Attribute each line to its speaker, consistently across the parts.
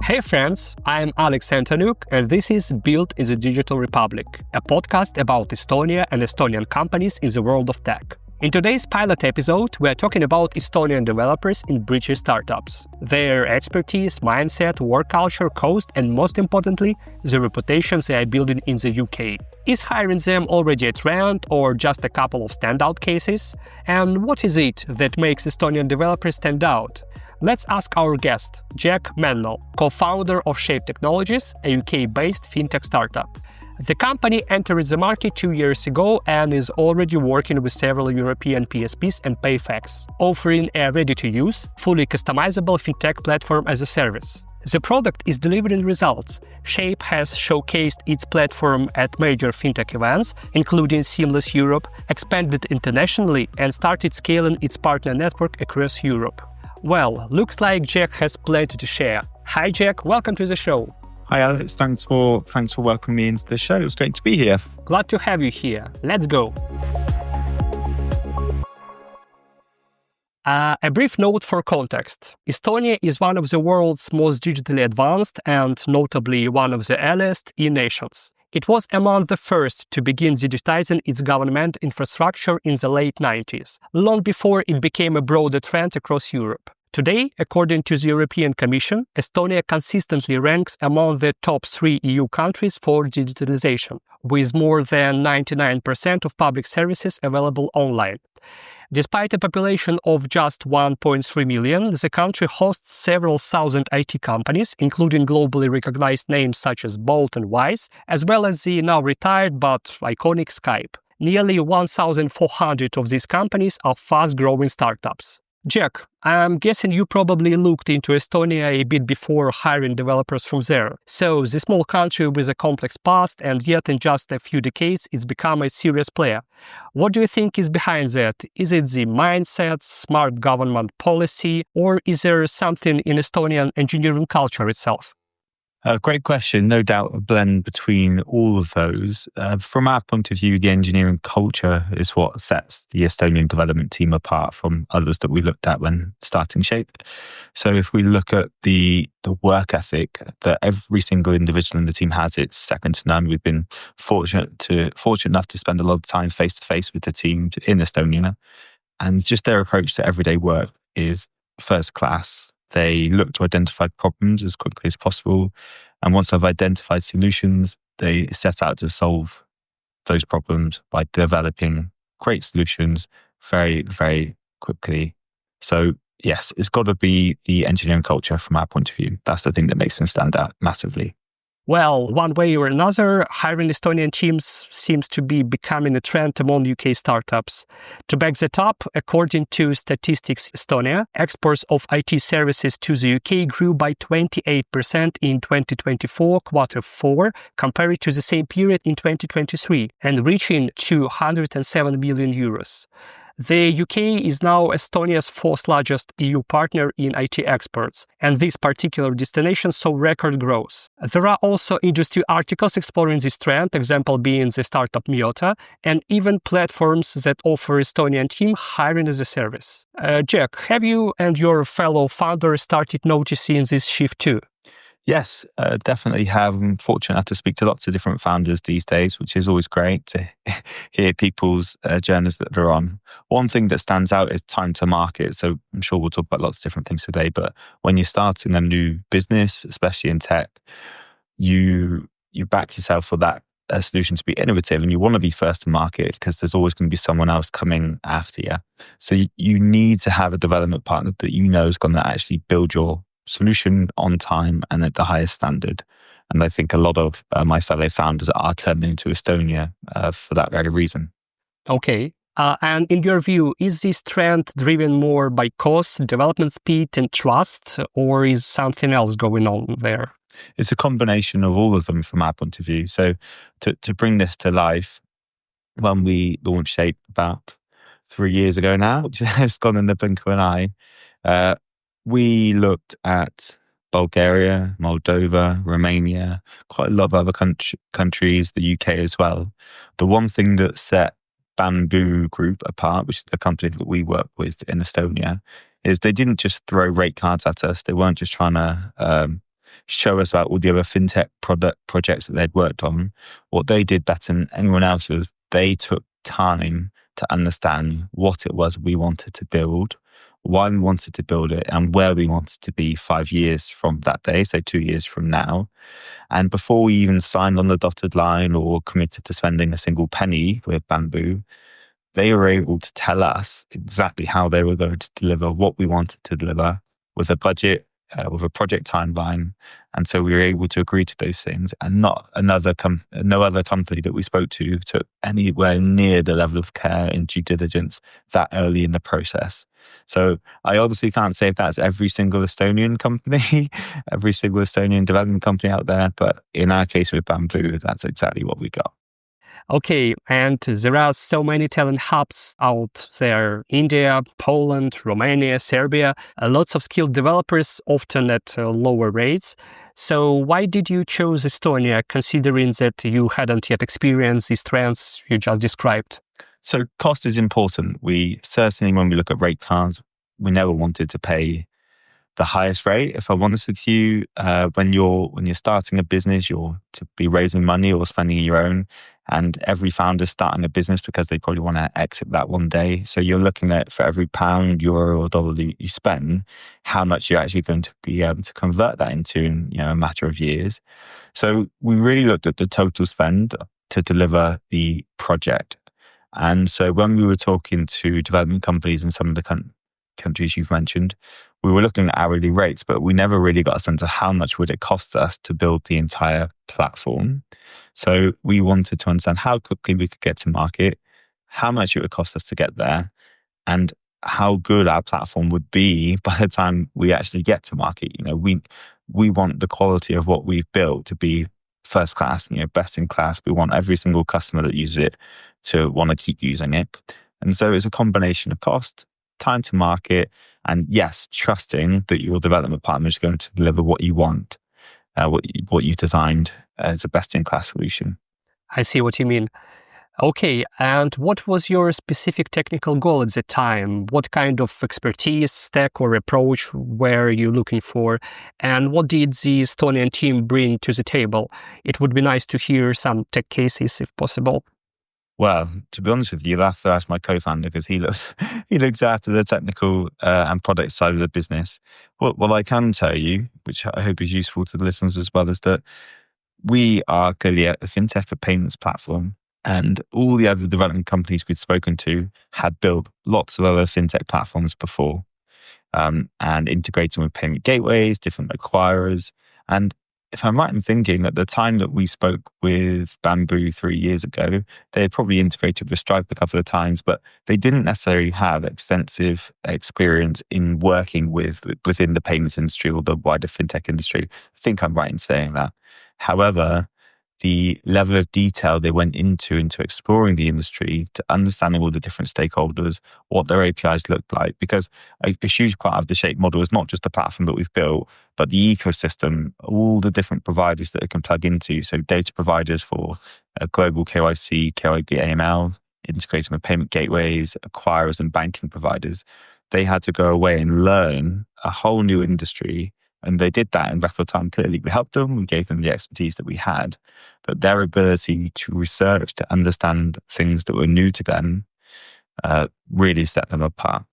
Speaker 1: Hey friends, I'm Antonuk, and this is Built in the Digital Republic, a podcast about Estonia and Estonian companies in the world of tech. In today's pilot episode, we are talking about Estonian developers in British startups, their expertise, mindset, work culture, cost, and most importantly, the reputation they are building in the UK. Is hiring them already a trend or just a couple of standout cases? And what is it that makes Estonian developers stand out? Let's ask our guest, Jack Mangnall, co-founder of Shape Technologies, a UK-based fintech startup. The company entered the market 2 years ago and is already working with several European PSPs and PayFacs, offering a ready-to-use, fully customizable fintech platform as a service. The product is delivering results. Shape has showcased its platform at major fintech events, including Seamless Europe, expanded internationally, and started scaling its partner network across Europe. Well, looks like Jack has plenty to share. Hi Jack, welcome to the show.
Speaker 2: Hi Alex, thanks for welcoming me into the show. It's great to be here.
Speaker 1: Glad to have you here. Let's go. A brief note for context. Estonia is one of the world's most digitally advanced and notably one of the earliest nations. It was among the first to begin digitizing its government infrastructure in the late 90s, long before it became a broader trend across Europe. Today, according to the European Commission, Estonia consistently ranks among the top 3 EU countries for digitalization, with more than 99% of public services available online. Despite a population of just 1.3 million, the country hosts several thousand IT companies, including globally recognized names such as Bolt and Wise, as well as the now retired but iconic Skype. Nearly 1,400 of these companies are fast-growing startups. Jack, I'm guessing you probably looked into Estonia a bit before hiring developers from there. So, the small country with a complex past, and yet in just a few decades, it's become a serious player. What do you think is behind that? Is it the mindset, smart government policy, or is there something in Estonian engineering culture itself?
Speaker 2: Great question. No doubt a blend between all of those. From our point of view, the engineering culture is what sets the Estonian development team apart from others that we looked at when starting Shape. So if we look at the work ethic that every single individual in the team has, it's second to none. We've been fortunate enough to spend a lot of time face to face with the team in Estonia, and just their approach to everyday work is first class. They look to identify problems as quickly as possible. And once I've identified solutions, they set out to solve those problems by developing great solutions very, very quickly. So yes, it's got to be the engineering culture from our point of view. That's the thing that makes them stand out massively.
Speaker 1: Well, one way or another, hiring Estonian teams seems to be becoming a trend among UK startups. To back that up, according to Statistics Estonia, exports of IT services to the UK grew by 28% in 2024 Q4 compared to the same period in 2023 and reaching 207 million euros. The UK is now Estonia's 4th largest EU partner in IT exports, and this particular destination saw record growth. There are also industry articles exploring this trend, example being the startup Miota, and even platforms that offer Estonian team hiring as a service. Jack, have you and your fellow founders started noticing this shift too?
Speaker 2: Yes, definitely have. I'm fortunate enough to speak to lots of different founders these days, which is always great to hear people's journeys that they're on. One thing that stands out is time to market. So I'm sure we'll talk about lots of different things today, but when you're starting a new business, especially in tech, you back yourself for that solution to be innovative, and you want to be first to market because there's always going to be someone else coming after you. So you need to have a development partner that you know is going to actually build your solution on time and at the highest standard. And I think a lot of my fellow founders are turning to Estonia for that very reason.
Speaker 1: Okay. And in your view, is this trend driven more by cost, development speed, and trust, or is something else going on there?
Speaker 2: It's a combination of all of them from our point of view. So to bring this to life, when we launched Shape about 3 years ago now, which has gone in the blink of an eye, we looked at Bulgaria, Moldova, Romania, quite a lot of other countries, the UK as well. The one thing that set Bamboo Group apart, which is the company that we work with in Estonia, is they didn't just throw rate cards at us. They weren't just trying to show us about all the other fintech projects that they'd worked on. What they did better than anyone else was they took time to understand what it was we wanted to build, why we wanted to build it, and where we wanted to be 5 years from that day, so 2 years from now. And before we even signed on the dotted line or committed to spending a single penny with Bamboo, they were able to tell us exactly how they were going to deliver what we wanted to deliver with a budget, with a project timeline. And so we were able to agree to those things, and no other company that we spoke to took anywhere near the level of care and due diligence that early in the process. So I obviously can't say if that's every single Estonian company, every single Estonian development company out there, but in our case with Bamboo, that's exactly what we got.
Speaker 1: Okay, and there are so many talent hubs out there: India, Poland, Romania, Serbia, lots of skilled developers, often at lower rates. So why did you choose Estonia, considering that you hadn't yet experienced these trends you just described?
Speaker 2: So cost is important. We certainly, when we look at rate cards, we never wanted to pay the highest rate. If I'm honest with you, when you're starting a business, you're to be raising money or spending your own, and every founder's starting a business because they probably want to exit that one day. So you're looking at, for every pound, euro, or dollar that you spend, how much you're actually going to be able to convert that into in a matter of years. So we really looked at the total spend to deliver the project. And so when we were talking to development companies in some of the countries you've mentioned, we were looking at hourly rates, but we never really got a sense of how much would it cost us to build the entire platform. So we wanted to understand how quickly we could get to market, how much it would cost us to get there, and how good our platform would be by the time we actually get to market. We want the quality of what we've built to be first class, best in class. We want every single customer that uses it to want to keep using it. And so it's a combination of cost, time to market, and yes, trusting that your development partner is going to deliver what you want, what you designed as a best-in-class solution.
Speaker 1: I see what you mean. Okay, and what was your specific technical goal at the time? What kind of expertise, stack, or approach were you looking for? And what did the Estonian team bring to the table? It would be nice to hear some tech cases if possible.
Speaker 2: Well, to be honest with you, you'll have to ask my co-founder because he looks after the technical and product side of the business. What I can tell you, which I hope is useful to the listeners as well, is that we are clearly a fintech, a payments platform, and all the other development companies we'd spoken to had built lots of other fintech platforms before, and integrating with payment gateways, different acquirers. And if I'm right in thinking, at the time that we spoke with Bamboo 3 years ago, they had probably integrated with Stripe a couple of times, but they didn't necessarily have extensive experience in working within the payments industry or the wider fintech industry. I think I'm right in saying that. However, the level of detail they went into exploring the industry, to understanding all the different stakeholders, what their APIs looked like, because a huge part of the Shape model is not just the platform that we've built, but the ecosystem, all the different providers that it can plug into. So data providers for global KYC, KYB, AML, integrating with payment gateways, acquirers and banking providers. They had to go away and learn a whole new industry. And they did that in record time. Clearly, we helped them. We gave them the expertise that we had. But their ability to research, to understand things that were new to them, really set them apart.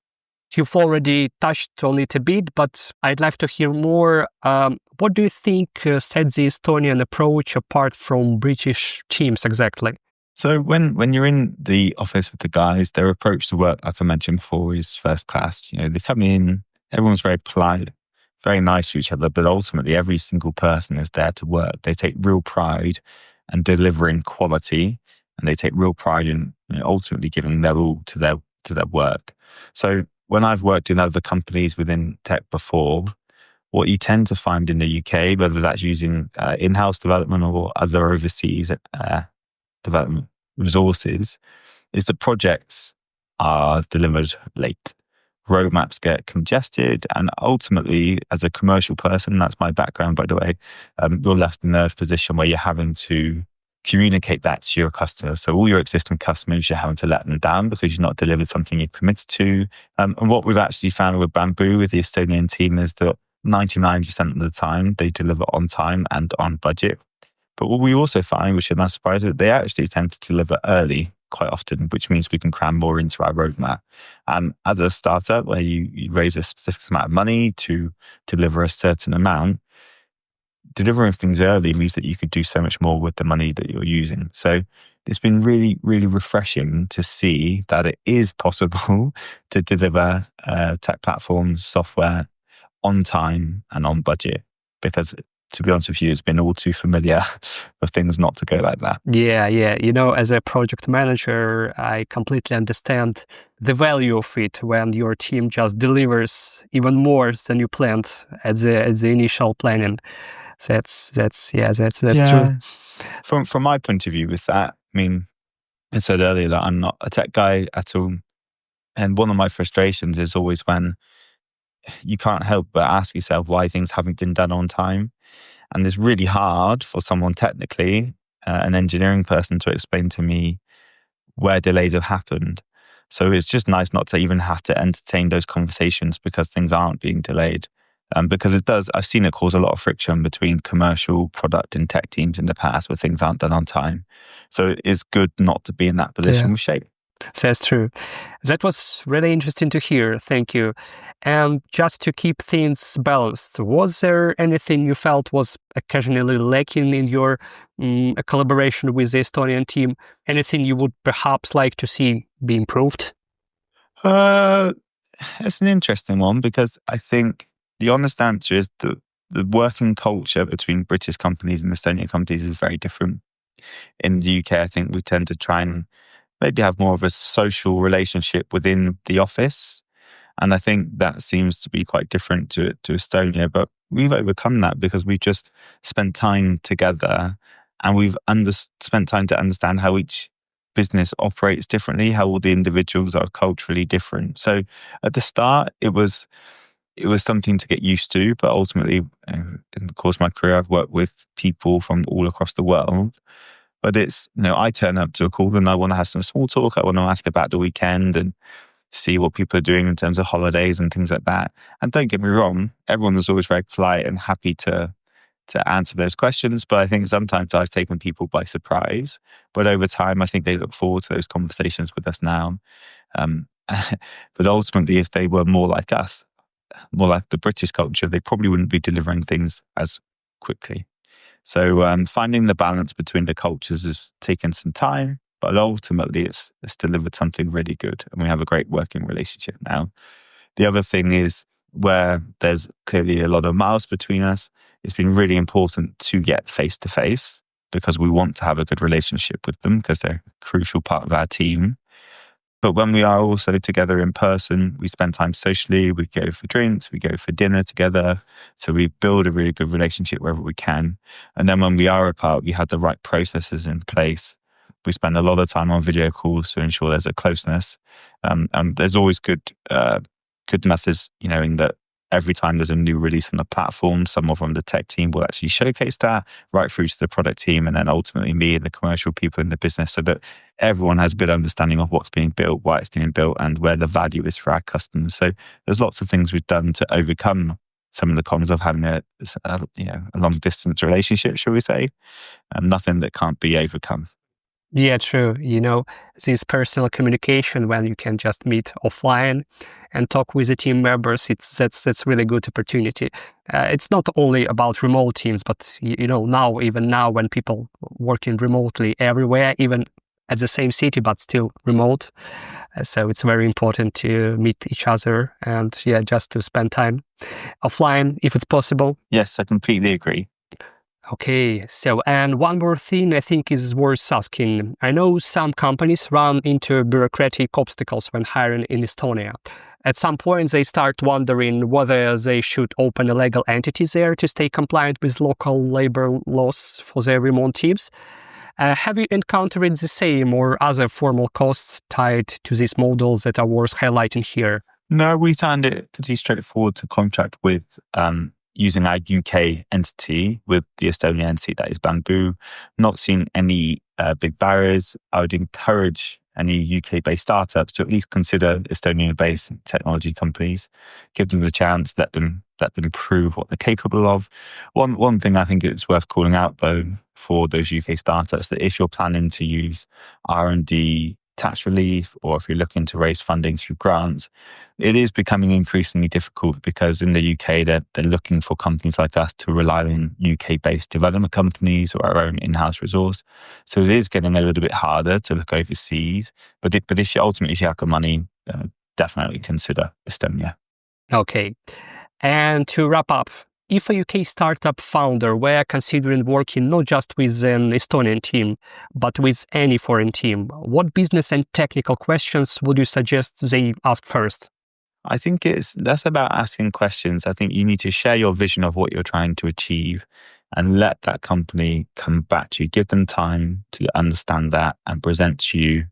Speaker 1: You've already touched on it a bit, but I'd like to hear more. What do you think sets the Estonian approach apart from British teams exactly?
Speaker 2: So when you're in the office with the guys, their approach to work, like I mentioned before, is first class. They come in, everyone's very polite, very nice to each other, but ultimately every single person is there to work. They take real pride in delivering quality, and they take real pride in ultimately giving their all to their work. So when I've worked in other companies within tech before, what you tend to find in the UK, whether that's using in-house development or other overseas development resources, is that projects are delivered late. Roadmaps get congested, and ultimately, as a commercial person, that's my background, by the way, you're left in a position where you're having to communicate that to your customers. So all your existing customers, you're having to let them down because you've not delivered something you committed to. And what we've actually found with Bamboo, with the Estonian team, is that 99% of the time, they deliver on time and on budget. But what we also find, which is not surprising, that they actually tend to deliver early quite often, which means we can cram more into our roadmap. As a startup where you raise a specific amount of money to deliver a certain amount, delivering things early means that you could do so much more with the money that you're using. So it's been really, really refreshing to see that it is possible to deliver tech platforms, software on time and on budget, because to be honest with you, it's been all too familiar for things not to go like that.
Speaker 1: Yeah. As a project manager, I completely understand the value of it when your team just delivers even more than you planned at the initial planning. That's true.
Speaker 2: From my point of view with that, I mean, I said earlier that I'm not a tech guy at all. And one of my frustrations is always when you can't help but ask yourself why things haven't been done on time. And it's really hard for someone technically, an engineering person, to explain to me where delays have happened. So it's just nice not to even have to entertain those conversations because things aren't being delayed. Because I've seen it cause a lot of friction between commercial, product and tech teams in the past where things aren't done on time. So it's good not to be in that position with Shape.
Speaker 1: That's true. That was really interesting to hear. Thank you. And just to keep things balanced, was there anything you felt was occasionally lacking in your collaboration with the Estonian team? Anything you would perhaps like to see be improved?
Speaker 2: It's an interesting one because I think the honest answer is the working culture between British companies and Estonian companies is very different. In the UK, I think we tend to try and maybe have more of a social relationship within the office. And I think that seems to be quite different to Estonia. But we've overcome that because we've just spent time together and we've spent time to understand how each business operates differently, how all the individuals are culturally different. So at the start, it was something to get used to, but ultimately, in the course of my career, I've worked with people from all across the world. But it's, I turn up to a call and I want to have some small talk. I want to ask about the weekend and see what people are doing in terms of holidays and things like that. And don't get me wrong, everyone was always very polite and happy to answer those questions. But I think sometimes I've taken people by surprise. But over time, I think they look forward to those conversations with us now. But ultimately, if they were more like us, more like the British culture, they probably wouldn't be delivering things as quickly. So finding the balance between the cultures has taken some time, but ultimately it's delivered something really good. And we have a great working relationship now. The other thing is where there's clearly a lot of miles between us, it's been really important to get face-to-face because we want to have a good relationship with them because they're a crucial part of our team. But when we are also together in person, we spend time socially, we go for drinks, we go for dinner together. So we build a really good relationship wherever we can. And then when we are apart, we have the right processes in place. We spend a lot of time on video calls to ensure there's a closeness. And there's always good methods, in that every time there's a new release on the platform, someone from the tech team will actually showcase that right through to the product team and then ultimately me and the commercial people in the business so that everyone has a good understanding of what's being built, why it's being built and where the value is for our customers. So there's lots of things we've done to overcome some of the cons of having a long distance relationship, shall we say, nothing that can't be overcome.
Speaker 1: Yeah, true. This personal communication when you can just meet offline and talk with the team members, that's really good opportunity. It's not only about remote teams, but even now when people working remotely everywhere, even at the same city, but still remote. So it's very important to meet each other and just to spend time offline if it's possible.
Speaker 2: Yes, I completely agree.
Speaker 1: Okay, so and one more thing I think is worth asking. I know some companies run into bureaucratic obstacles when hiring in Estonia. At some point, they start wondering whether they should open a legal entity there to stay compliant with local labor laws for their remote teams. Have you encountered the same or other formal costs tied to these models that are worth highlighting here?
Speaker 2: No, we found it pretty straightforward to contract with using our UK entity with the Estonian entity that is Bamboo. Not seen any big barriers. I would encourage any UK-based startups to at least consider Estonian-based technology companies. Give them the chance, let them let them prove what they're capable of. One thing I think it's worth calling out, though, for those UK startups, that if you're planning to use R&D tax relief, or if you're looking to raise funding through grants, it is becoming increasingly difficult, because in the UK, they're looking for companies like us to rely on UK-based development companies or our own in-house resource. So it is getting a little bit harder to look overseas. But if you have the money, definitely consider Estonia.
Speaker 1: Okay. And to wrap up, if a UK startup founder were considering working not just with an Estonian team, but with any foreign team, what business and technical questions would you suggest they ask first?
Speaker 2: I think it's less about asking questions. I think you need to share your vision of what you're trying to achieve and let that company come back to you. Give them time to understand that and present to you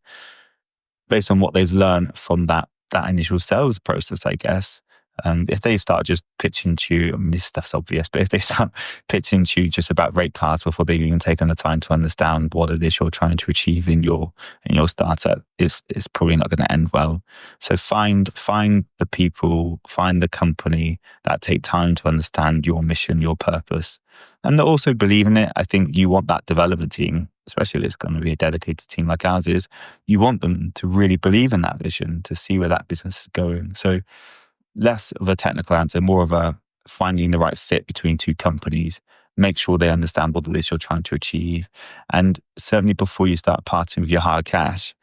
Speaker 2: based on what they've learned from that initial sales process, I guess. If they start just pitching to you, I mean, this stuff's obvious, but if they start pitching to you just about rate cards before they've even taken the time to understand what it is you're trying to achieve in your startup, it's probably not going to end well. So find the people, find the company that take time to understand your mission, your purpose, and that also believe in it. I think you want that development team, especially if it's going to be a dedicated team like ours is, you want them to really believe in that vision, to see where that business is going. So less of a technical answer, more of a finding the right fit between two companies. Make sure they understand what it is you're trying to achieve. And certainly before you start parting with your hard cash,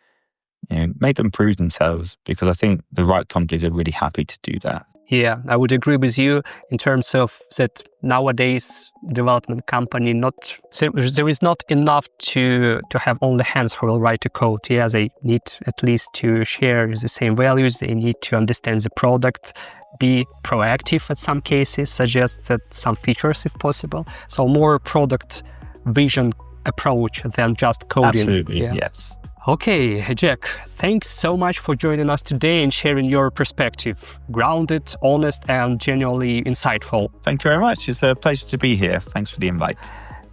Speaker 2: make them prove themselves, because I think the right companies are really happy to do that.
Speaker 1: Yeah, I would agree with you in terms of that nowadays development company there is not enough to have only hands who will write the code. Yeah, they need at least to share the same values. They need to understand the product, be proactive at some cases, suggest that some features if possible. So more product vision approach than just coding.
Speaker 2: Absolutely,
Speaker 1: yeah.
Speaker 2: Yes.
Speaker 1: Okay, Jack, thanks so much for joining us today and sharing your perspective. Grounded, honest, and genuinely insightful.
Speaker 2: Thank you very much. It's a pleasure to be here. Thanks for the invite.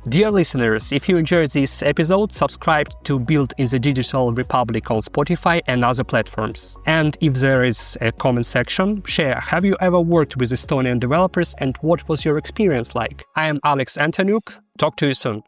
Speaker 1: Dear listeners, if you enjoyed this episode, subscribe to Build in the Digital Republic on Spotify and other platforms. And if there is a comment section, share, have you ever worked with Estonian developers and what was your experience like? I am Antonuk. Talk to you soon.